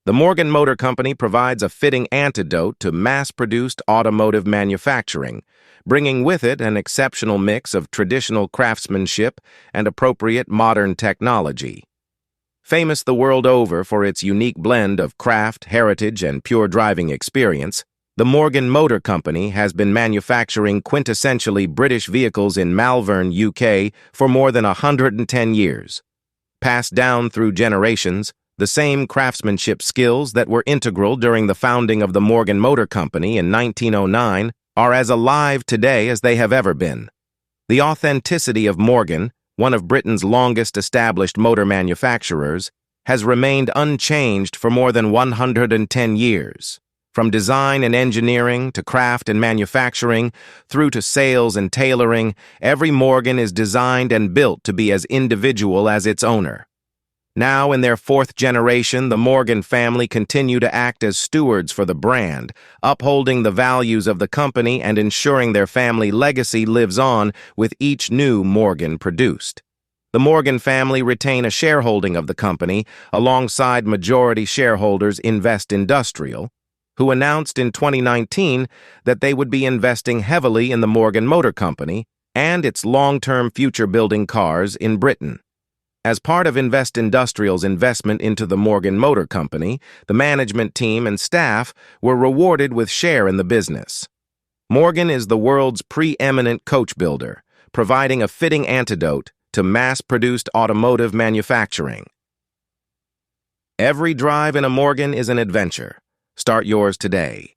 The Morgan Motor Company provides a fitting antidote to mass-produced automotive manufacturing, bringing with it an exceptional mix of traditional craftsmanship and appropriate modern technology. Famous the world over for its unique blend of craft, heritage, and pure driving experience, the Morgan Motor Company has been manufacturing quintessentially British vehicles in Malvern, UK, for more than 110 years. Passed down through generations, the same craftsmanship skills that were integral during the founding of the Morgan Motor Company in 1909 are as alive today as they have ever been. The authenticity of Morgan, one of Britain's longest established motor manufacturers, has remained unchanged for more than 110 years. From design and engineering to craft and manufacturing, through to sales and tailoring, every Morgan is designed and built to be as individual as its owner. Now, in their fourth generation, the Morgan family continue to act as stewards for the brand, upholding the values of the company and ensuring their family legacy lives on with each new Morgan produced. The Morgan family retain a shareholding of the company alongside majority shareholders Invest Industrial, who announced in 2019 that they would be investing heavily in the Morgan Motor Company and its long-term future building cars in Britain. As part of Invest Industrial's investment into the Morgan Motor Company, the management team and staff were rewarded with share in the business. Morgan is the world's preeminent coach builder, providing a fitting antidote to mass-produced automotive manufacturing. Every drive in a Morgan is an adventure. Start yours today.